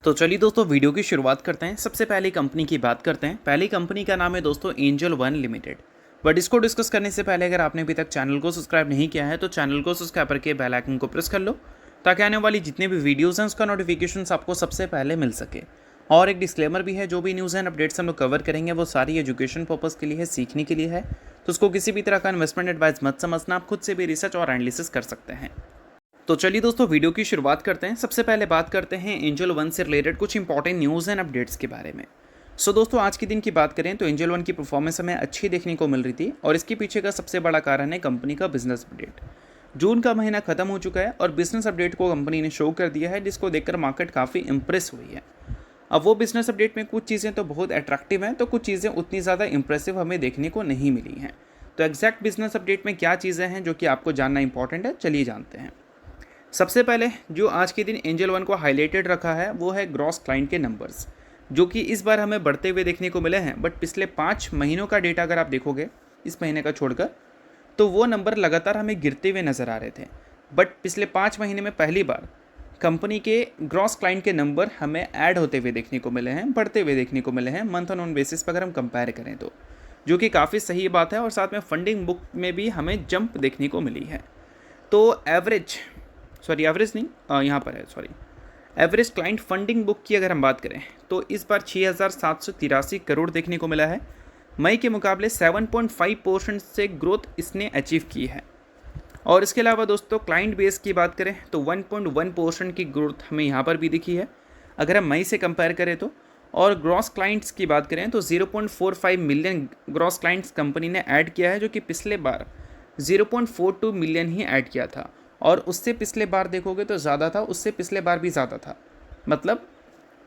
तो चलिए दोस्तों वीडियो की शुरुआत करते हैं। सबसे पहले कंपनी की बात करते हैं। पहली कंपनी का नाम है दोस्तों एंजल वन लिमिटेड। बट इसको डिस्कस करने से पहले अगर आपने अभी तक चैनल को सब्सक्राइब नहीं किया है तो चैनल को सब्सक्राइब करके बेल आइकन को प्रेस कर लो ताकि आने वाली जितने भी वीडियोज़ हैं उसका नोटिफिकेशन आपको सबसे पहले मिल सके। और एक डिस्क्लेमर भी है, जो भी न्यूज़ एंड अपडेट्स हम लोग कवर करेंगे वो सारी एजुकेशन पर्पज़ के लिए है, सीखने के लिए है। तो उसको किसी भी तरह का इन्वेस्टमेंट एडवाइस मत समझना, आप खुद से भी रिसर्च और एनालिसिस कर सकते हैं। तो चलिए दोस्तों वीडियो की शुरुआत करते हैं। सबसे पहले बात करते हैं एंजल वन से रिलेटेड कुछ इंपॉर्टेंट न्यूज़ एंड अपडेट्स के बारे में। दोस्तों आज के दिन की बात करें तो एंजल वन की परफॉर्मेंस हमें अच्छी देखने को मिल रही थी और इसके पीछे का सबसे बड़ा कारण है कंपनी का बिजनेस अपडेट। जून का महीना खत्म हो चुका है और बिजनेस अपडेट को कंपनी ने शो कर दिया है, जिसको देखकर मार्केट काफ़ी इंप्रेस हुई है। अब वो बिजनेस अपडेट में कुछ चीज़ें तो बहुत अट्रैक्टिव हैं तो कुछ चीज़ें उतनी ज़्यादा इंप्रेसिव हमें देखने को नहीं मिली हैं। तो एग्जैक्ट बिजनेस अपडेट में क्या चीज़ें हैं जो कि आपको जानना इंपॉर्टेंट है, चलिए जानते हैं। सबसे पहले जो आज के दिन एंजल वन को हाईलाइटेड रखा है वो है ग्रॉस क्लाइंट के नंबर्स, जो कि इस बार हमें बढ़ते हुए देखने को मिले हैं। बट पिछले 5 महीनों का डेटा अगर आप देखोगे, इस महीने का छोड़कर, तो वो नंबर लगातार हमें गिरते हुए नज़र आ रहे थे। बट पिछले 5 महीने में पहली बार कंपनी के ग्रॉस क्लाइंट के नंबर हमें ऐड होते हुए देखने को मिले हैं, बढ़ते हुए देखने को मिले हैं मंथ ऑन बेसिस पर अगर हम कंपेयर करें तो, जो कि काफ़ी सही बात है। और साथ में फंडिंग बुक में भी हमें जंप देखने को मिली है। तो एवरेज नहीं, यहाँ पर है एवरेज क्लाइंट फंडिंग बुक की अगर हम बात करें तो इस बार 6,783 करोड़ देखने को मिला है। मई के मुकाबले 7.5% से ग्रोथ इसने अचीव की है। और इसके अलावा दोस्तों क्लाइंट बेस की बात करें तो 1.1% की ग्रोथ हमें यहाँ पर भी दिखी है अगर हम मई से कंपेयर करें तो। और ग्रॉस क्लाइंट्स की बात करें तो 0.45 मिलियन ग्रॉस क्लाइंट्स कंपनी ने ऐड किया है, जो कि पिछले बार 0.42 मिलियन ही ऐड किया था। और उससे पिछले बार देखोगे तो ज़्यादा था, उससे पिछले बार भी ज़्यादा था। मतलब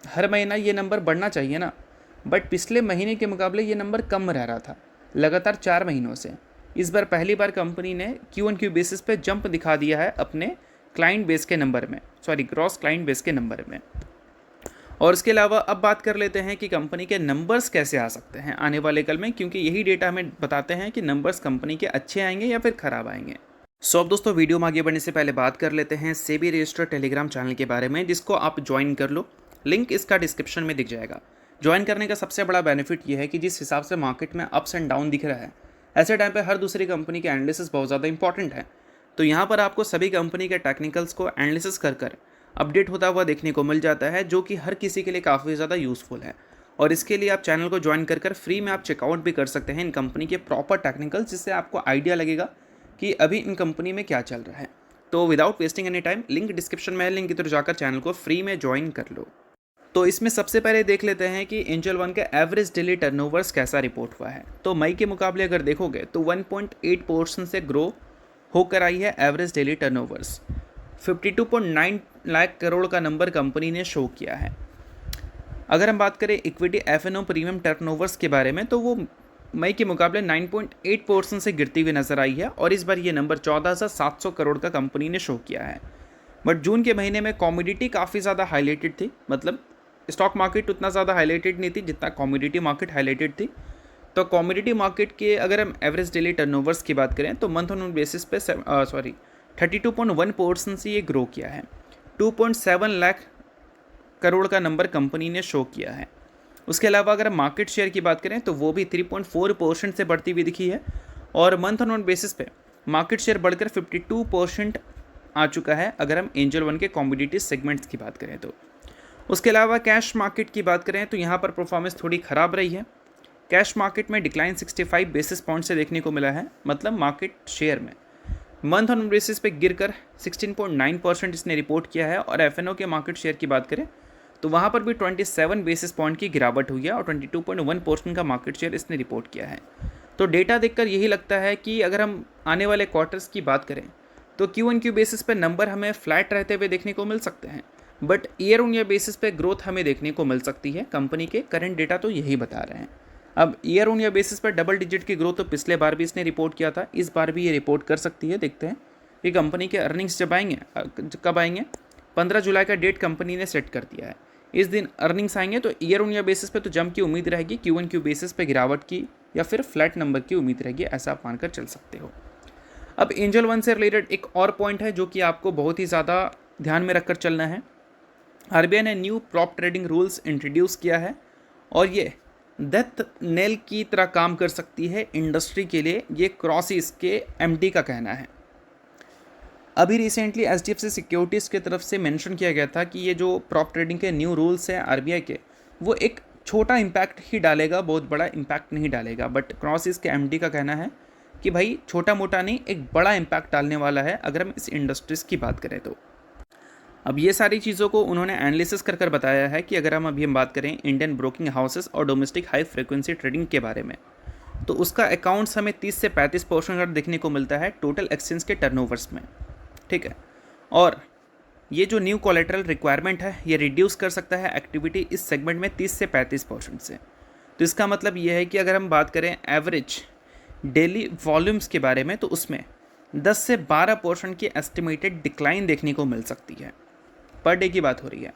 हर महीना ये नंबर बढ़ना चाहिए ना, बट पिछले महीने के मुकाबले ये नंबर कम रह रहा था लगातार 4 महीनों से। इस बार पहली बार कंपनी ने Q1Q बेसिस पे जंप दिखा दिया है अपने क्लाइंट बेस के नंबर में, ग्रॉस क्लाइंट बेस के नंबर में। और इसके अलावा अब बात कर लेते हैं कि कंपनी के नंबर्स कैसे आ सकते हैं आने वाले कल में, क्योंकि यही डेटा हमें बताते हैं कि नंबर्स कंपनी के अच्छे आएंगे या फिर ख़राब आएंगे। अब दोस्तों वीडियो में आगे बढ़ने से पहले बात कर लेते हैं सेबी रजिस्टर्ड टेलीग्राम चैनल के बारे में, जिसको आप ज्वाइन कर लो। लिंक इसका डिस्क्रिप्शन में दिख जाएगा। ज्वाइन करने का सबसे बड़ा बेनिफिट ये है कि जिस हिसाब से मार्केट में अप्स एंड डाउन दिख रहा है, ऐसे टाइम पे हर दूसरी कंपनी के एनालिसिस बहुत ज़्यादा इंपॉर्टेंट है। तो यहाँ पर आपको सभी कंपनी के टेक्निकल्स को एनालिसिस कर अपडेट होता हुआ देखने को मिल जाता है, जो कि हर किसी के लिए काफ़ी ज़्यादा यूज़फुल है। और इसके लिए आप चैनल को ज्वाइन कर फ्री में आप चेकआउट भी कर सकते हैं इन कंपनी के प्रॉपर टेक्निकल्स, जिससे आपको आइडिया लगेगा कि अभी इन कंपनी में क्या चल रहा है। तो without wasting any time link description में है, लिंक की तरफ जाकर चैनल को फ्री में ज्वाइन कर लो। तो इसमें सबसे पहले देख लेते हैं कि एंजल वन का एवरेज डेली टर्नओवर्स कैसा रिपोर्ट हुआ है। तो मई के मुकाबले अगर देखोगे तो 1.8% से ग्रो होकर आई है average daily turnovers. 52.9 lakh crore का नंबर कंपनी ने शो किया है। अगर हम बात करें इक्विटी F&O प्रीमियम टर्नओवर्स के बारे में तो वो मई के मुकाबले 9.8% से गिरती हुई नजर आई है और इस बार ये नंबर 14,700 करोड़ का कंपनी ने शो किया है। बट जून के महीने में कॉमोडिटी काफ़ी ज़्यादा हाईलाइटेड थी, मतलब स्टॉक मार्केट उतना ज़्यादा हाईलाइटेड नहीं थी जितना कॉमोडिटी मार्केट हाईलाइटेड थी। तो कॉमोडिटी मार्केट के अगर हम एवरेज डेली टर्नओवर्स की बात करें तो मंथ ऑन बेसिस पे 32.1% से ये ग्रो किया है। 2.7 लाख करोड़ का नंबर कंपनी ने शो किया है। उसके अलावा अगर मार्केट शेयर की बात करें तो वो भी 3.4% से बढ़ती हुई दिखी है और मंथ ऑन बेसिस पे मार्केट शेयर बढ़कर 52% आ चुका है अगर हम एंजल वन के कॉमोडिटी सेगमेंट्स की बात करें तो। उसके अलावा कैश मार्केट की बात करें तो यहाँ पर परफॉर्मेंस थोड़ी ख़राब रही है। कैश मार्केट में डिक्लाइन 65 बेसिस पॉइंट से देखने को मिला है, मतलब मार्केट शेयर में मंथ ऑन बेसिस पे गिरकर 16.9% इसने रिपोर्ट किया है। और F&O के मार्केट शेयर की बात करें तो वहाँ पर भी 27 बेसिस पॉइंट की गिरावट हुई है और 22.1% का मार्केट शेयर इसने रिपोर्ट किया है। तो डेटा देखकर यही लगता है कि अगर हम आने वाले क्वार्टर्स की बात करें तो Q1Q बेसिस पे नंबर हमें फ्लैट रहते हुए देखने को मिल सकते हैं, but year on year basis पे ग्रोथ हमें देखने को मिल सकती है। कंपनी के करंट डेटा तो यही बता रहे हैं। अब ईयर ऑन ईयर बेसिस पर डबल डिजिट की ग्रोथ तो पिछले बार भी इसने रिपोर्ट किया था, इस बार भी ये रिपोर्ट कर सकती है। देखते हैं कि कंपनी के अर्निंग्स जब आएंगे, कब आएंगे। 15 जुलाई का डेट कंपनी ने सेट कर दिया है, इस दिन अर्निंग्स आएंगे तो ईयर ऑन ईयर बेसिस पे तो जंप की उम्मीद रहेगी, Q1Q बेसिस पे गिरावट की या फिर फ्लैट नंबर की उम्मीद रहेगी, ऐसा आप मानकर चल सकते हो। अब एंजल वन से रिलेटेड एक और पॉइंट है जो कि आपको बहुत ही ज़्यादा ध्यान में रखकर चलना है। आरबीआई ने new prop trading rules introduce किया है और ये डेथ नेल की तरह काम कर सकती है इंडस्ट्री के लिए, ये क्रॉसिस के एमडी का कहना है। अभी रिसेंटली एचडीएफसी सिक्योरिटीज़ की तरफ से मेंशन किया गया था कि ये जो प्रॉप ट्रेडिंग के न्यू रूल्स हैं आरबीआई के, वो एक छोटा इम्पैक्ट ही डालेगा, बहुत बड़ा इम्पैक्ट नहीं डालेगा। बट क्रॉसिस के एमडी का कहना है कि भाई छोटा मोटा नहीं, एक बड़ा इम्पैक्ट डालने वाला है अगर हम इस इंडस्ट्रीज़ की बात करें तो। अब ये सारी चीज़ों को उन्होंने एनालिसिस कर बताया है कि अगर हम बात करें इंडियन ब्रोकिंग हाउसेस और डोमेस्टिक हाई फ्रिक्वेंसी ट्रेडिंग के बारे में, तो उसका अकाउंट्स हमें 30 से 35% का देखने को मिलता है टोटल एक्सचेंज के टर्नओवर्स में, ठीक है। और ये जो न्यू कोलेटरल रिक्वायरमेंट है ये रिड्यूस कर सकता है एक्टिविटी इस सेगमेंट में 30 से 35% से। तो इसका मतलब ये है कि अगर हम बात करें एवरेज डेली वॉल्यूम्स के बारे में, तो उसमें 10 से 12% की एस्टिमेटेड डिक्लाइन देखने को मिल सकती है, पर डे की बात हो रही है।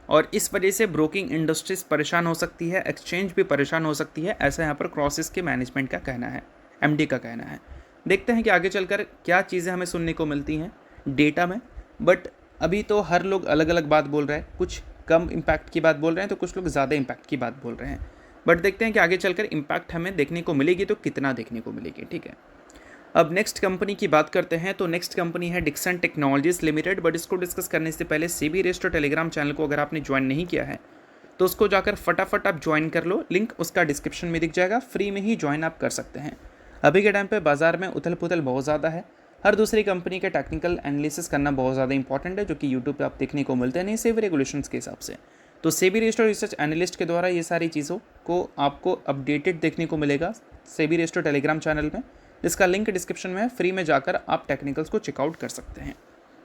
और इस वजह से ब्रोकिंग इंडस्ट्रीज परेशान हो सकती है, एक्सचेंज भी परेशान हो सकती है, ऐसा यहाँ पर क्रॉसिस के मैनेजमेंट का कहना है, एमडी का कहना है। देखते हैं कि आगे चलकर क्या चीज़ें हमें सुनने को मिलती हैं डेटा में। बट अभी तो हर लोग अलग अलग बात बोल रहे हैं, कुछ कम इम्पैक्ट की बात बोल रहे हैं तो कुछ लोग ज़्यादा इम्पैक्ट की बात बोल रहे हैं। बट देखते हैं कि आगे चलकर इम्पैक्ट हमें देखने को मिलेगी तो कितना देखने को मिलेगी, ठीक है। अब नेक्स्ट कंपनी की बात करते हैं, तो नेक्स्ट कंपनी है डिक्सन टेक्नोलॉजीज लिमिटेड। बट इसको डिस्कस करने से पहले सेबी रजिस्टर्ड टेलीग्राम चैनल को अगर आपने ज्वाइन नहीं किया है तो उसको जाकर फटाफट आप ज्वाइन कर लो, लिंक उसका डिस्क्रिप्शन में दिख जाएगा, फ्री में ही ज्वाइन आप कर सकते हैं। अभी के टाइम पे बाजार में उथल पुथल बहुत ज़्यादा है, हर दूसरी कंपनी के टेक्निकल एनालिसिस करना बहुत ज़्यादा इंपॉर्टेंट है, जो कि यूट्यूब पे आप देखने को मिलते नहीं सेबी रेगुलेशंस के हिसाब से। तो सेबी रजिस्टर्ड रिसर्च एनालिस्ट के द्वारा ये सारी चीज़ों को आपको अपडेटेड देखने को मिलेगा सेबी रजिस्टर्ड टेलीग्राम चैनल में, जिसका लिंक डिस्क्रिप्शन में है, फ्री में जाकर आप टेक्निकल्स को चेकआउट कर सकते हैं।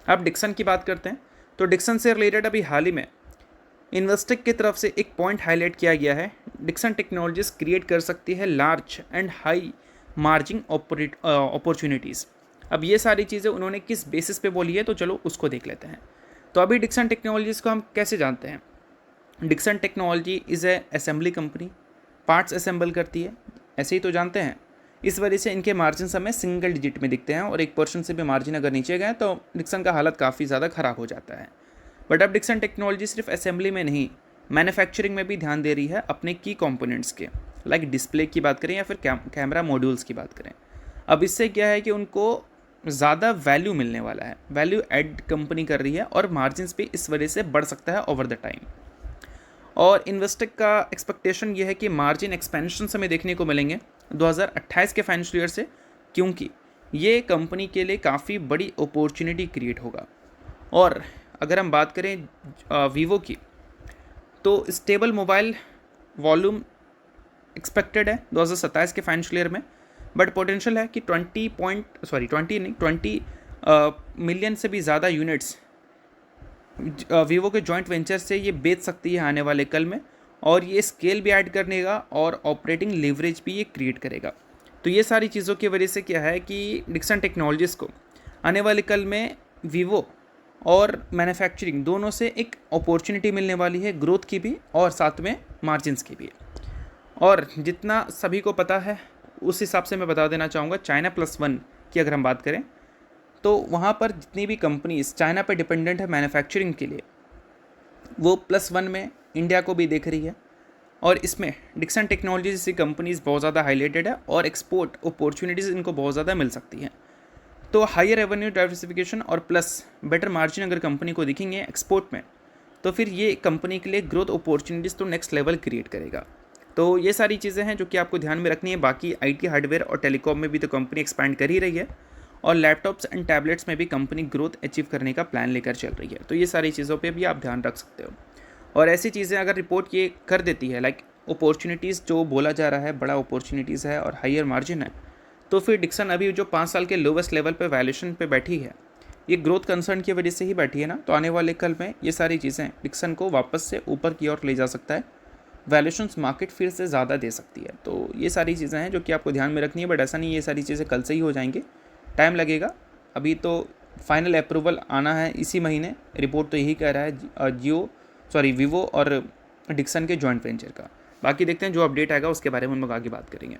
अब डिक्सन की बात करते हैं, तो डिक्सन से रिलेटेड अभी हाल ही में इन्वेस्टेक की तरफ से एक पॉइंट हाईलाइट किया गया है, डिक्सन टेक्नोलॉजीज क्रिएट कर सकती है large and high margin opportunities. अब ये सारी चीज़ें उन्होंने किस बेसिस पे बोली है, तो चलो उसको देख लेते हैं। तो अभी डिक्सन टेक्नोलॉजीज़ को हम कैसे जानते हैं? Dixon technology is a assembly company, parts assemble करती है, ऐसे ही तो जानते हैं। इस वजह से इनके मार्जिन हमें सिंगल डिजिट में दिखते हैं और 1% से भी मार्जिन अगर नीचे गए तो डिक्सन का हालत काफ़ी ज़्यादा ख़राब हो जाता है। बट अब डिक्सन टेक्नोलॉजी सिर्फ असेंबली में नहीं, मैन्युफैक्चरिंग में भी ध्यान दे रही है अपने की कंपोनेंट्स के, लाइक डिस्प्ले की बात करें या फिर कैमरा मॉड्यूल्स की बात करें। अब इससे क्या है कि उनको ज़्यादा वैल्यू मिलने वाला है, वैल्यू एड कंपनी कर रही है और मार्जिन भी इस वजह से बढ़ सकता है ओवर द टाइम। और इन्वेस्टेक का एक्सपेक्टेशन ये है कि मार्जिन एक्सपेंशन हमें देखने को मिलेंगे 2028 के फाइनेंशियल ईयर से, क्योंकि ये कंपनी के लिए काफ़ी बड़ी अपॉर्चुनिटी क्रिएट होगा। और अगर हम बात करें वीवो की, तो स्टेबल मोबाइल वॉल्यूम एक्सपेक्टेड है 2027 के फाइनेंशियल ईयर में, बट पोटेंशियल है कि 20 मिलियन से भी ज़्यादा यूनिट्स वीवो के जॉइंट वेंचर से ये बेच सकती है आने वाले कल में, और ये स्केल भी ऐड करने का और ऑपरेटिंग लेवरेज भी ये क्रिएट करेगा। तो ये सारी चीज़ों की वजह से क्या है कि डिक्सन टेक्नोलॉजीज़ को आने वाले कल में वीवो और मैन्युफैक्चरिंग दोनों से एक अपॉर्चुनिटी मिलने वाली है, ग्रोथ की भी और साथ में मार्जिन्स की भी। और जितना सभी को पता है उस हिसाब से मैं बता देना चाहूँगा, चाइना +1 की अगर हम बात करें तो वहाँ पर जितनी भी कंपनीज चाइना पर डिपेंडेंट है मैन्युफैक्चरिंग के लिए, वो +1 में इंडिया को भी देख रही है। और इसमें डिक्सन टेक्नोलॉजी जैसी कंपनीज बहुत ज़्यादा हाईलाइटेड है और एक्सपोर्ट अपॉर्चुनिटीज़ इनको बहुत ज़्यादा मिल सकती हैं। तो हायर रेवेन्यू डाइवर्सिफिकेशन और प्लस बेटर मार्जिन अगर कंपनी को दिखेंगे एक्सपोर्ट में, तो फिर ये कंपनी के लिए ग्रोथ अपॉर्चुनिटीज़ तो नेक्स्ट लेवल क्रिएट करेगा। तो ये सारी चीज़ें हैं जो कि आपको ध्यान में रखनी है। बाकी आईटी हार्डवेयर और टेलीकॉम में भी तो कंपनी एक्सपैंड कर ही रही है, और लैपटॉप्स एंड टैबलेट्स में भी कंपनी ग्रोथ अचीव करने का प्लान लेकर चल रही है। तो ये सारी चीज़ों पे भी आप ध्यान रख सकते हो। और ऐसी चीज़ें अगर रिपोर्ट ये कर देती है, लाइक अपॉर्चुनिटीज़ जो बोला जा रहा है बड़ा अपॉर्चुनिटीज़ है और हायर मार्जिन है, तो फिर डिक्सन अभी जो 5 साल के लोवेस्ट लेवल पे वैल्यूएशन पे बैठी है, ये ग्रोथ कंसर्न की वजह से ही बैठी है ना। तो आने वाले कल में ये सारी चीज़ें डिक्सन को वापस से ऊपर की ओर ले जा सकता है, वैल्यूएशंस मार्केट फिर से ज़्यादा दे सकती है। तो ये सारी चीज़ें हैं जो कि आपको ध्यान में रखनी है। बट ऐसा नहीं, ये सारी चीज़ें कल से ही हो जाएंगे, टाइम लगेगा। अभी तो फाइनल अप्रूवल आना है इसी महीने, रिपोर्ट तो यही कह रहा है वीवो और डिक्सन के जॉइंट वेंचर का। बाकी देखते हैं जो अपडेट आएगा उसके बारे में हम लोग आगे बात करेंगे।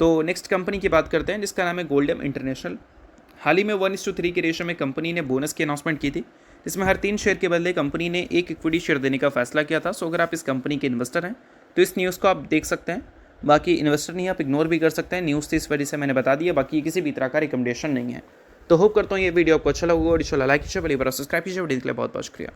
तो नेक्स्ट कंपनी की बात करते हैं जिसका नाम है गोल्डम इंटरनेशनल। हाल ही में 1:3 के रेशो में कंपनी ने बोनस की अनाउंसमेंट की थी, जिसमें हर 3 शेयर के बदले कंपनी ने एक इक्विटी शेयर देने का फैसला किया था। सो अगर आप इस कंपनी के इन्वेस्टर हैं तो इस न्यूज़ को आप देख सकते हैं। बाकी इन्वेस्टर नहीं, आप इग्नोर भी कर सकते हैं। न्यूज़ थी इस वजह से मैंने बता दिया, बाकी किसी भी तरह का रिकमेंडेशन नहीं है। तो होप करता हूँ ये वीडियो आपको अच्छा लगा और लाइक कीजिए, सब्सक्राइब कीजिए। वीडियो के लिए बहुत बहुत शुक्रिया।